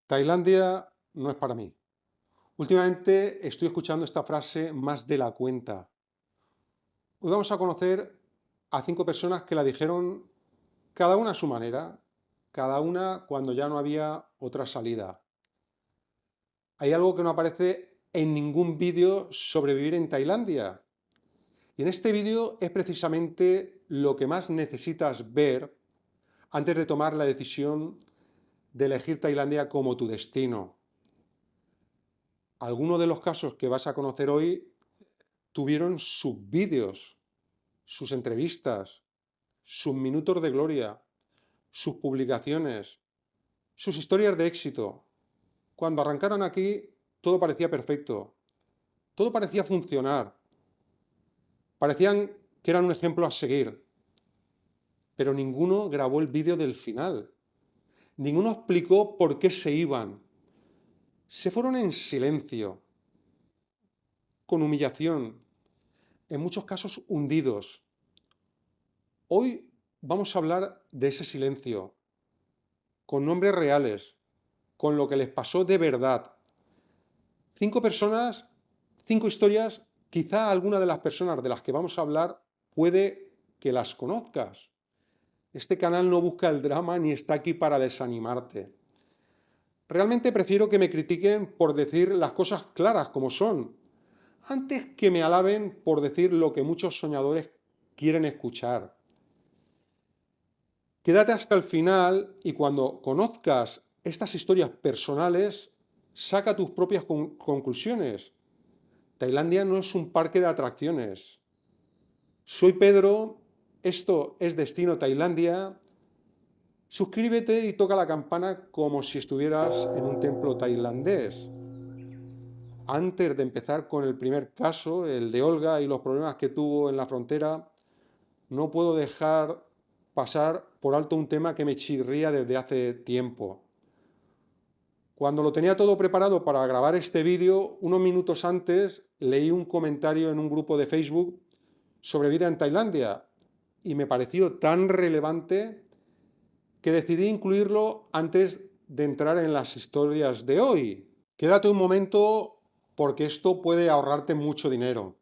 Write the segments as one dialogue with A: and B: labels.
A: Tailandia no es para mí. Últimamente estoy escuchando esta frase más de la cuenta. Hoy vamos a conocer a 5 personas que la dijeron cada una a su manera, cada una cuando ya no había otra salida. Hay algo que no aparece en ningún vídeo sobre vivir en Tailandia. Y en este vídeo es precisamente lo que más necesitas ver antes de tomar la decisión de elegir Tailandia como tu destino. Algunos de los casos que vas a conocer hoy tuvieron sus vídeos, sus entrevistas, sus minutos de gloria, sus publicaciones, sus historias de éxito. Cuando arrancaron aquí, todo parecía perfecto, todo parecía funcionar, parecían que eran un ejemplo a seguir, pero ninguno grabó el vídeo del final, ninguno explicó por qué se iban. Se fueron en silencio, con humillación, en muchos casos hundidos. Hoy vamos a hablar de ese silencio, con nombres reales, con lo que les pasó de verdad. 5 personas, 5 historias, quizá alguna de las personas de las que vamos a hablar puede que las conozcas. Este canal no busca el drama ni está aquí para desanimarte. Realmente prefiero que me critiquen por decir las cosas claras como son, antes que me alaben por decir lo que muchos soñadores quieren escuchar. Quédate hasta el final y cuando conozcas estas historias personales, saca tus propias conclusiones. Tailandia no es un parque de atracciones. Soy Pedro, esto es Destino Tailandia. Suscríbete y toca la campana como si estuvieras en un templo tailandés. Antes de empezar con el primer caso, el de Olga y los problemas que tuvo en la frontera, no puedo dejar pasar por alto un tema que me chirría desde hace tiempo. Cuando lo tenía todo preparado para grabar este vídeo, unos minutos antes leí un comentario en un grupo de Facebook sobre vida en Tailandia y me pareció tan relevante que decidí incluirlo antes de entrar en las historias de hoy. Quédate un momento porque esto puede ahorrarte mucho dinero.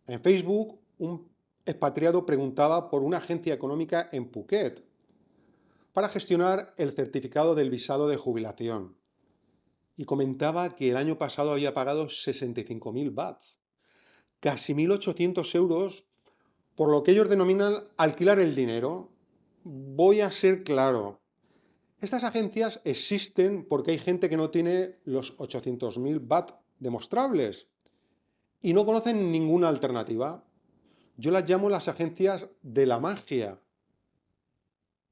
A: En Facebook, un expatriado preguntaba por una agencia económica en Phuket para gestionar el certificado del visado de jubilación y comentaba que el año pasado había pagado 65.000 bahts, casi 1.800 euros, por lo que ellos denominan alquilar el dinero. Voy a ser claro, estas agencias existen porque hay gente que no tiene los 800.000 baht demostrables y no conocen ninguna alternativa. Yo las llamo las agencias de la magia.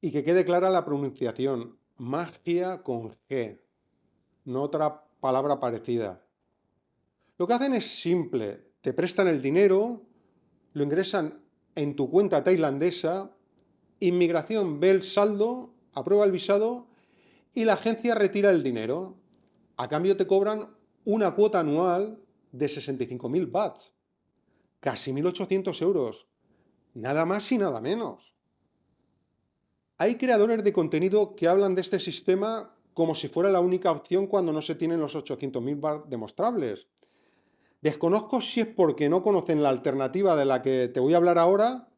A: Y que quede clara la pronunciación, magia con G, no otra palabra parecida. Lo que hacen es simple, te prestan el dinero, lo ingresan en tu cuenta tailandesa, inmigración ve el saldo, aprueba el visado y la agencia retira el dinero. A cambio te cobran una cuota anual de 65.000 bahts, casi 1.800 euros, nada más y nada menos. Hay creadores de contenido que hablan de este sistema como si fuera la única opción cuando no se tienen los 800.000 bahts demostrables. Desconozco si es porque no conocen la alternativa de la que te voy a hablar ahora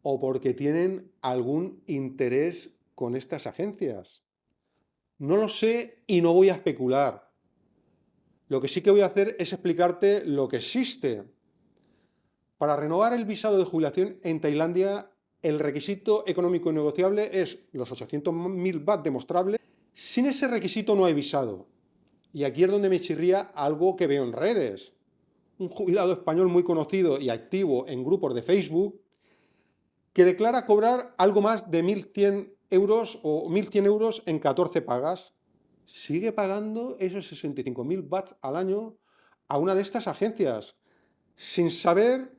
A: o porque tienen algún interés con estas agencias. No lo sé y no voy a especular. Lo que sí que voy a hacer es explicarte lo que existe. Para renovar el visado de jubilación en Tailandia, el requisito económico innegociable es los 800.000 bahts demostrables. Sin ese requisito no hay visado. Y aquí es donde me chirría algo que veo en redes. Un jubilado español muy conocido y activo en grupos de Facebook que declara cobrar algo más de 1.100 euros o 1.100 euros en 14 pagas. Sigue pagando esos 65.000 bahts al año a una de estas agencias, sin saber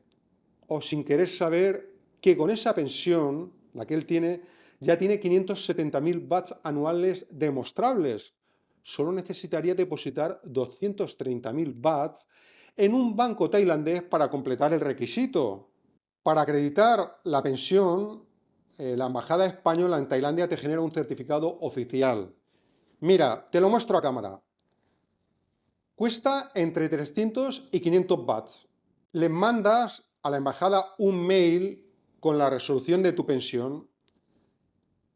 A: o sin querer saber que con esa pensión, la que él tiene, ya tiene 570.000 bahts anuales demostrables. Solo necesitaría depositar 230.000 bahts en un banco tailandés para completar el requisito. Para acreditar la pensión, la Embajada Española en Tailandia te genera un certificado oficial Mira, te lo muestro a cámara. Cuesta entre 300 y 500 bahts. Le mandas a la embajada un mail con la resolución de tu pensión,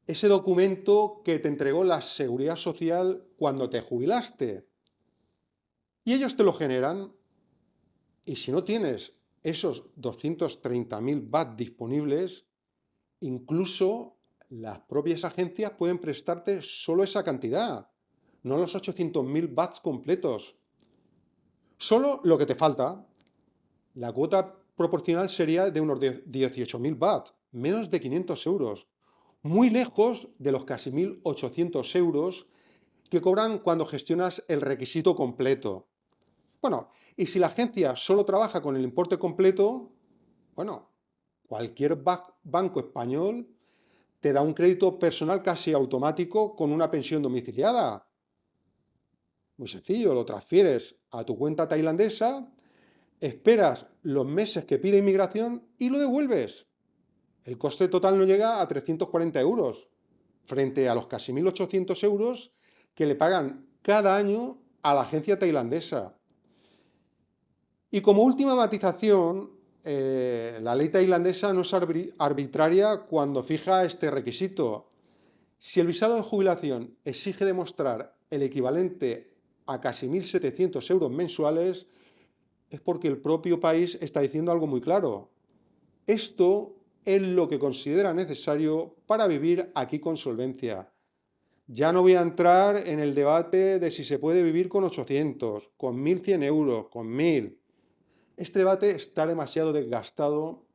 A: ese documento que te entregó la Seguridad Social cuando te jubilaste. Y ellos te lo generan. Y si no tienes esos 230.000 bahts disponibles, incluso las propias agencias pueden prestarte solo esa cantidad, no los 800.000 bahts completos. Solo lo que te falta. La cuota proporcional sería de unos 18.000 bahts, menos de 500 euros, muy lejos de los casi 1.800 euros que cobran cuando gestionas el requisito completo. Bueno, y si la agencia solo trabaja con el importe completo, bueno, cualquier banco español te da un crédito personal casi automático con una pensión domiciliada. Muy sencillo, lo transfieres a tu cuenta tailandesa, esperas los meses que pide inmigración y lo devuelves. El coste total no llega a 340 euros, frente a los casi 1.800 euros que le pagan cada año a la agencia tailandesa. Y como última matización, la ley tailandesa no es arbitraria cuando fija este requisito. Si el visado de jubilación exige demostrar el equivalente a casi 1.700 euros mensuales, es porque el propio país está diciendo algo muy claro. Esto es lo que considera necesario para vivir aquí con solvencia. Ya no voy a entrar en el debate de si se puede vivir con 800, con 1.100 euros, con 1.000. Este debate está demasiado desgastado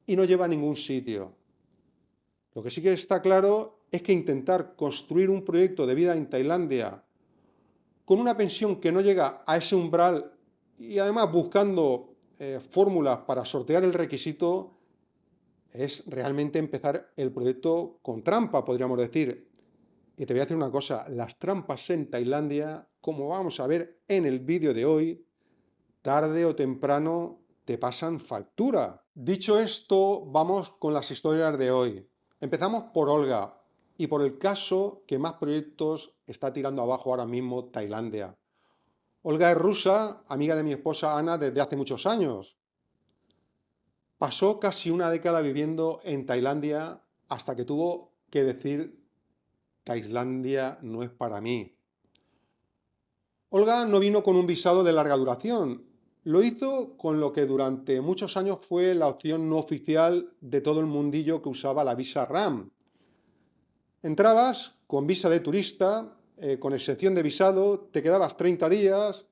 A: y no lleva a ningún sitio. Lo que sí que está claro es que intentar construir un proyecto de vida en Tailandia con una pensión que no llega a ese umbral y además buscando fórmulas para sortear el requisito es realmente empezar el proyecto con trampa, podríamos decir. Y te voy a decir una cosa, las trampas en Tailandia, como vamos a ver en el vídeo de hoy, tarde o temprano te pasan factura. Dicho esto, vamos con las historias de hoy. Empezamos por Olga y por el caso que más proyectos está tirando abajo ahora mismo Tailandia. Olga es rusa, amiga de mi esposa Ana desde hace muchos años. Pasó casi una década viviendo en Tailandia hasta que tuvo que decir Tailandia no es para mí. Olga no vino con un visado de larga duración, lo hizo con lo que durante muchos años fue la opción no oficial de todo el mundillo que usaba la visa RAM. Entrabas con visa de turista, con exención de visado, te quedabas 30 días,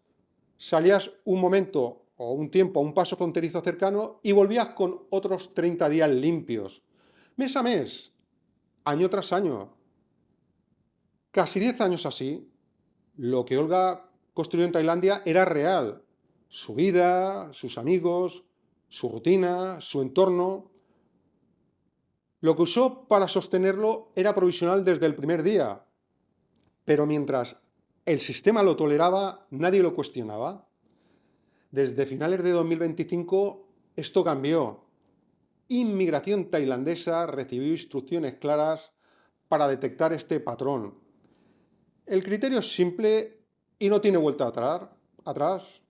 A: salías un momento o un tiempo a un paso fronterizo cercano y volvías con otros 30 días limpios, mes a mes, año tras año. Casi 10 años así, lo que Olga construyó en Tailandia era real. Su vida, sus amigos, su rutina, su entorno. Lo que usó para sostenerlo era provisional desde el primer día, pero mientras el sistema lo toleraba, nadie lo cuestionaba. Desde finales de 2025 esto cambió. Inmigración tailandesa recibió instrucciones claras para detectar este patrón. El criterio es simple y no tiene vuelta atrás.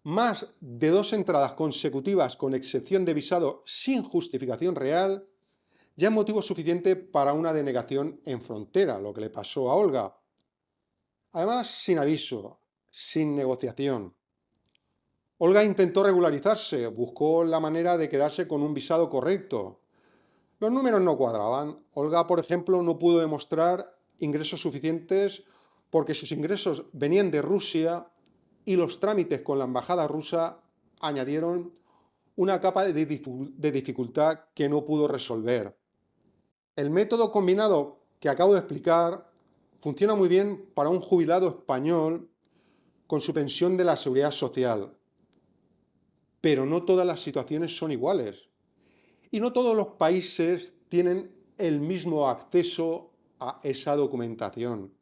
A: Más de 2 entradas consecutivas con excepción de visado sin justificación real ya es motivo suficiente para una denegación en frontera, lo que le pasó a Olga. Además, sin aviso, sin negociación. Olga intentó regularizarse, buscó la manera de quedarse con un visado correcto. Los números no cuadraban. Olga, por ejemplo, no pudo demostrar ingresos suficientes porque sus ingresos venían de Rusia y los trámites con la embajada rusa añadieron una capa de dificultad que no pudo resolver. El método combinado que acabo de explicar funciona muy bien para un jubilado español con su pensión de la Seguridad Social, pero no todas las situaciones son iguales y no todos los países tienen el mismo acceso a esa documentación.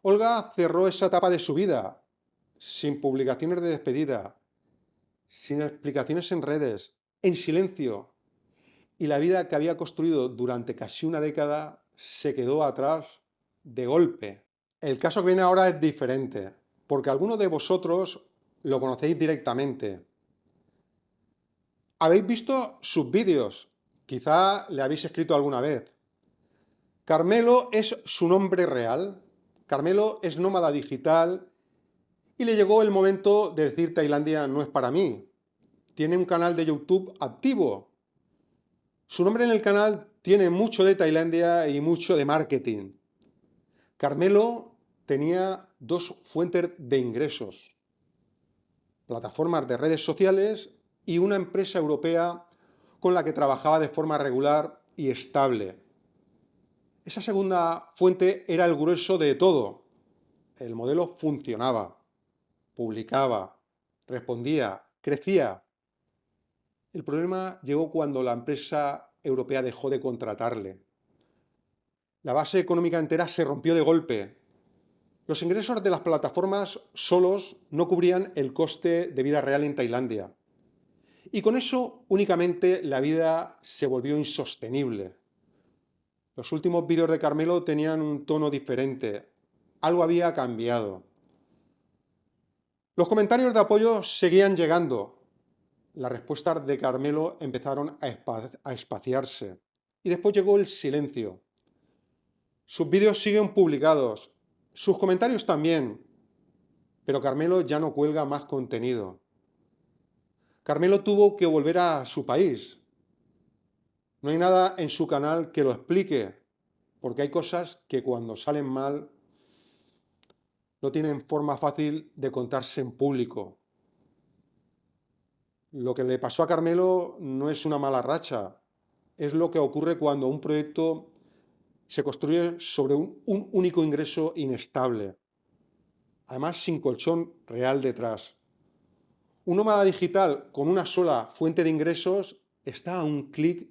A: Olga cerró esa etapa de su vida sin publicaciones de despedida, sin explicaciones en redes, en silencio, y la vida que había construido durante casi una década se quedó atrás de golpe. El caso que viene ahora es diferente, porque algunos de vosotros lo conocéis directamente. Habéis visto sus vídeos, quizá le habéis escrito alguna vez. Carmelo es su nombre real. Carmelo es nómada digital y le llegó el momento de decir Tailandia no es para mí. Tiene un canal de YouTube activo. Su nombre en el canal tiene mucho de Tailandia y mucho de marketing. Carmelo tenía dos fuentes de ingresos: plataformas de redes sociales y una empresa europea con la que trabajaba de forma regular y estable. Esa segunda fuente era el grueso de todo. El modelo funcionaba, publicaba, respondía, crecía. El problema llegó cuando la empresa europea dejó de contratarle. La base económica entera se rompió de golpe. Los ingresos de las plataformas solos no cubrían el coste de vida real en Tailandia. Y con eso únicamente la vida se volvió insostenible. Los últimos vídeos de Carmelo tenían un tono diferente. Algo había cambiado. Los comentarios de apoyo seguían llegando. Las respuestas de Carmelo empezaron a espaciarse. Y después llegó el silencio. Sus vídeos siguen publicados. Sus comentarios también. Pero Carmelo ya no cuelga más contenido. Carmelo tuvo que volver a su país. No hay nada en su canal que lo explique, porque hay cosas que cuando salen mal no tienen forma fácil de contarse en público. Lo que le pasó a Carmelo no es una mala racha, es lo que ocurre cuando un proyecto se construye sobre un único ingreso inestable, además sin colchón real detrás. Un nómada digital con una sola fuente de ingresos está a un clic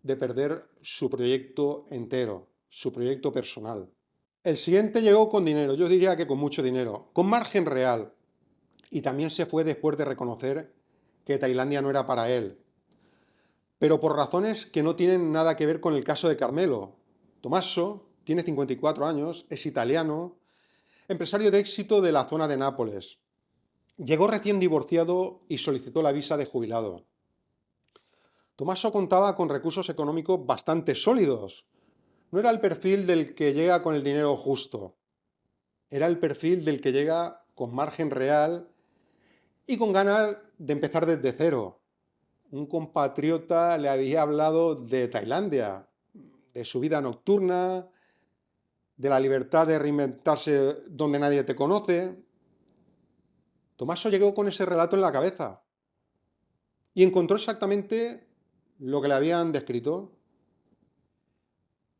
A: de perder su proyecto entero, su proyecto personal. El siguiente llegó con dinero, yo diría que con mucho dinero, con margen real, y también se fue después de reconocer que Tailandia no era para él, pero por razones que no tienen nada que ver con el caso de Carmelo. Tommaso tiene 54 años, es italiano, empresario de éxito de la zona de Nápoles. Llegó recién divorciado y solicitó la visa de jubilado. Tommaso contaba con recursos económicos bastante sólidos. No era el perfil del que llega con el dinero justo. Era el perfil del que llega con margen real y con ganas de empezar desde cero. Un compatriota le había hablado de Tailandia, de su vida nocturna, de la libertad de reinventarse donde nadie te conoce. Tommaso llegó con ese relato en la cabeza y encontró exactamente lo que le habían descrito.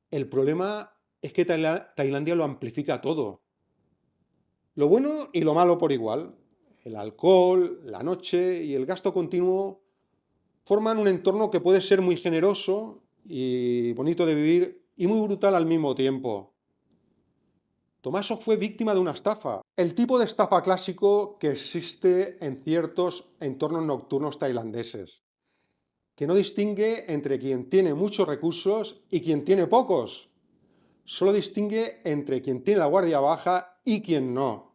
A: El problema es que Tailandia lo amplifica todo. Lo bueno y lo malo por igual. El alcohol, la noche y el gasto continuo forman un entorno que puede ser muy generoso y bonito de vivir y muy brutal al mismo tiempo. Tommaso fue víctima de una estafa, el tipo de estafa clásico que existe en ciertos entornos nocturnos tailandeses, que no distingue entre quien tiene muchos recursos y quien tiene pocos. Solo distingue entre quien tiene la guardia baja y quien no.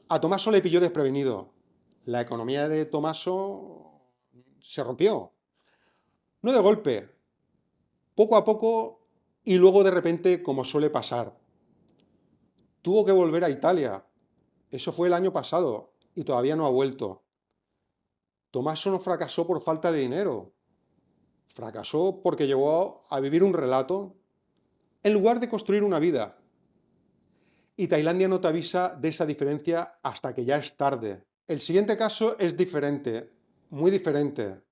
A: A Tommaso le pilló desprevenido. La economía de Tommaso se rompió. No de golpe, poco a poco y luego de repente, como suele pasar. Tuvo que volver a Italia. Eso fue el año pasado y todavía no ha vuelto. Tommaso no fracasó por falta de dinero. Fracasó porque llegó a vivir un relato en lugar de construir una vida. Y Tailandia no te avisa de esa diferencia hasta que ya es tarde. El siguiente caso es diferente, muy diferente.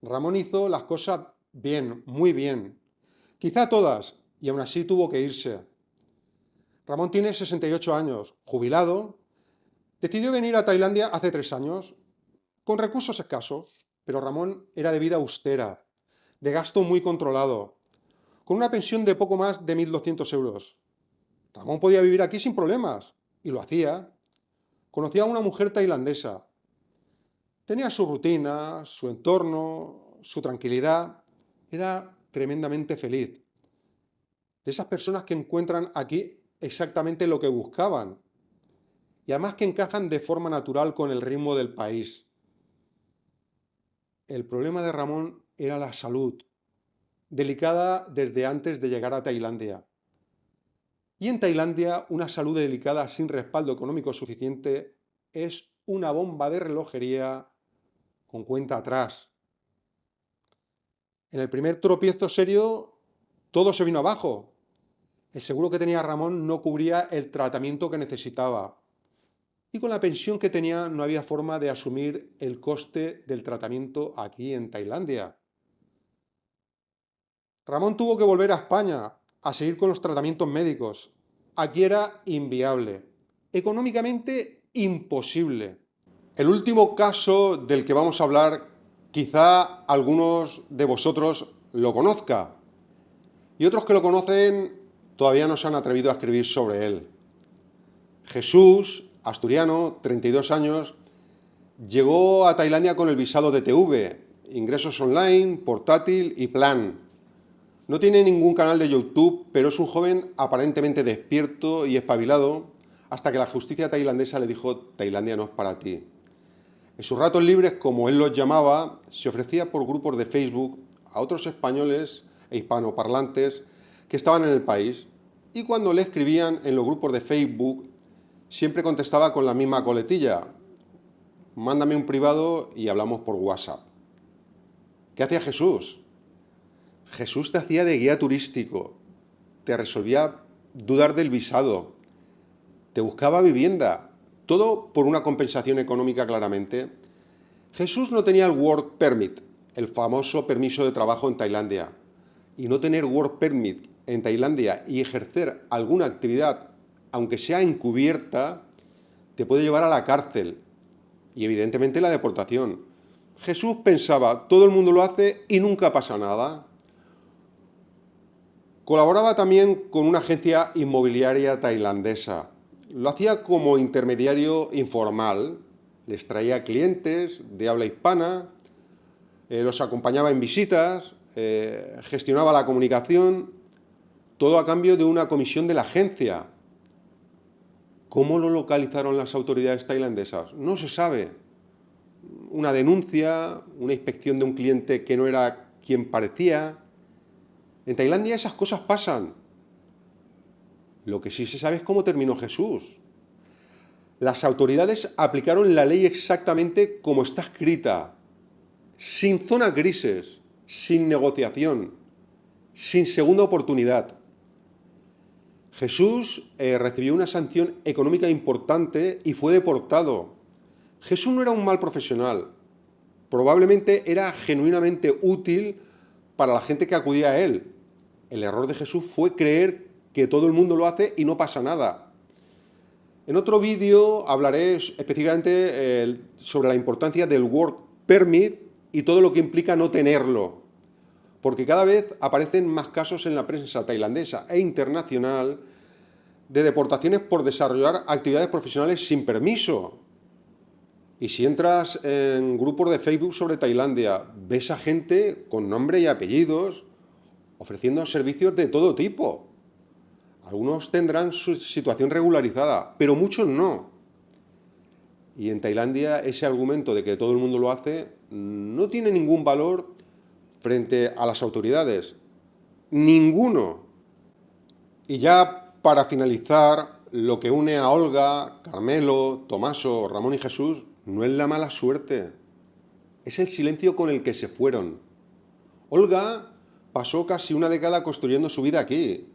A: Ramón hizo las cosas bien, muy bien. Quizá todas, y aún así tuvo que irse. Ramón tiene 68 años, jubilado. Decidió venir a Tailandia hace 3 años, con recursos escasos, pero Ramón era de vida austera, de gasto muy controlado, con una pensión de poco más de 1.200 euros. Ramón podía vivir aquí sin problemas, y lo hacía. Conocía a una mujer tailandesa. Tenía su rutina, su entorno, su tranquilidad. Era tremendamente feliz. De esas personas que encuentran aquí exactamente lo que buscaban y además que encajan de forma natural con el ritmo del país. El problema de Ramón era la salud, delicada desde antes de llegar a Tailandia. Y en Tailandia, una salud delicada sin respaldo económico suficiente es una bomba de relojería con cuenta atrás. En el primer tropiezo serio, todo se vino abajo. El seguro que tenía Ramón no cubría el tratamiento que necesitaba. Y con la pensión que tenía no había forma de asumir el coste del tratamiento aquí en Tailandia. Ramón tuvo que volver a España a seguir con los tratamientos médicos. Aquí era inviable, económicamente imposible. El último caso del que vamos a hablar, quizá algunos de vosotros lo conozca y otros que lo conocen todavía no se han atrevido a escribir sobre él. Jesús, asturiano, 32 años, llegó a Tailandia con el visado de TV, ingresos online, portátil y plan. No tiene ningún canal de YouTube, pero es un joven aparentemente despierto y espabilado hasta que la justicia tailandesa le dijo: Tailandia no es para ti. En sus ratos libres, como él los llamaba, se ofrecía por grupos de Facebook a otros españoles e hispanoparlantes que estaban en el país, y cuando le escribían en los grupos de Facebook siempre contestaba con la misma coletilla: mándame un privado y hablamos por WhatsApp. ¿Qué hacía Jesús? Jesús te hacía de guía turístico, te resolvía dudas del visado, te buscaba vivienda, todo por una compensación económica claramente. Jesús no tenía el Work Permit, el famoso permiso de trabajo en Tailandia. Y no tener Work Permit en Tailandia y ejercer alguna actividad, aunque sea encubierta, te puede llevar a la cárcel y evidentemente la deportación. Jesús pensaba: todo el mundo lo hace y nunca pasa nada. Colaboraba también con una agencia inmobiliaria tailandesa. Lo hacía como intermediario informal. Les traía clientes de habla hispana, los acompañaba en visitas, gestionaba la comunicación, todo a cambio de una comisión de la agencia. ¿Cómo lo localizaron las autoridades tailandesas? No se sabe. Una denuncia, una inspección de un cliente que no era quien parecía. En Tailandia esas cosas pasan. Lo que sí se sabe es cómo terminó Jesús. Las autoridades aplicaron la ley exactamente como está escrita, sin zonas grises, sin negociación, sin segunda oportunidad. Jesús recibió una sanción económica importante y fue deportado. Jesús no era un mal profesional, probablemente era genuinamente útil para la gente que acudía a él. El error de Jesús fue creer que todo el mundo lo hace y no pasa nada. En otro vídeo hablaré específicamente sobre la importancia del Work Permit y todo lo que implica no tenerlo, porque cada vez aparecen más casos en la prensa tailandesa e internacional de deportaciones por desarrollar actividades profesionales sin permiso. Y si entras en grupos de Facebook sobre Tailandia, ves a gente con nombre y apellidos ofreciendo servicios de todo tipo. Algunos tendrán su situación regularizada, pero muchos no. Y en Tailandia ese argumento de que todo el mundo lo hace no tiene ningún valor frente a las autoridades. Ninguno. Y ya para finalizar, lo que une a Olga, Carmelo, Tomaso, Ramón y Jesús no es la mala suerte, es el silencio con el que se fueron. Olga pasó casi una década construyendo su vida aquí.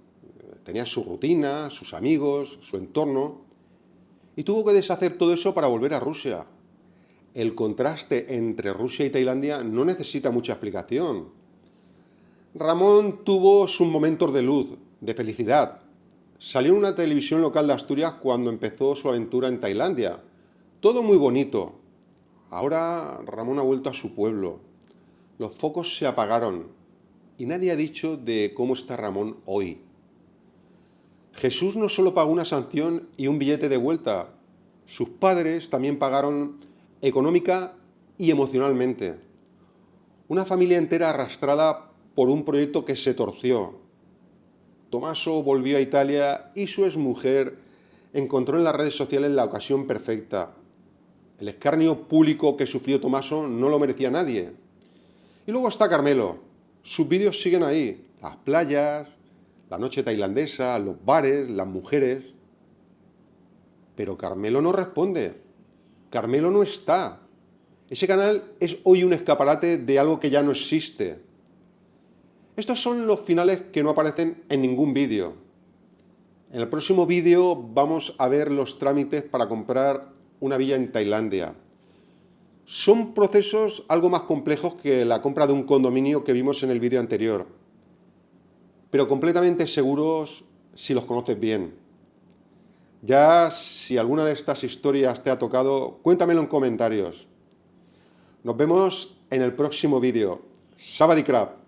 A: Tenía su rutina, sus amigos, su entorno, y tuvo que deshacer todo eso para volver a Rusia. El contraste entre Rusia y Tailandia no necesita mucha explicación. Ramón tuvo sus momentos de luz, de felicidad. Salió en una televisión local de Asturias cuando empezó su aventura en Tailandia. Todo muy bonito. Ahora Ramón ha vuelto a su pueblo. Los focos se apagaron y nadie ha dicho de cómo está Ramón hoy. Jesús no solo pagó una sanción y un billete de vuelta, sus padres también pagaron económica y emocionalmente. Una familia entera arrastrada por un proyecto que se torció. Tommaso volvió a Italia y su exmujer encontró en las redes sociales la ocasión perfecta. El escarnio público que sufrió Tommaso no lo merecía nadie. Y luego está Carmelo. Sus vídeos siguen ahí. Las playas, la noche tailandesa, los bares, las mujeres. Pero Carmelo no responde. Carmelo no está. Ese canal es hoy un escaparate de algo que ya no existe. Estos son los finales que no aparecen en ningún vídeo. En el próximo vídeo vamos a ver los trámites para comprar una villa en Tailandia. Son procesos algo más complejos que la compra de un condominio que vimos en el vídeo anterior, pero completamente seguros si los conoces bien. Ya si alguna de estas historias te ha tocado, cuéntamelo en comentarios. Nos vemos en el próximo vídeo. Sabadi Krab.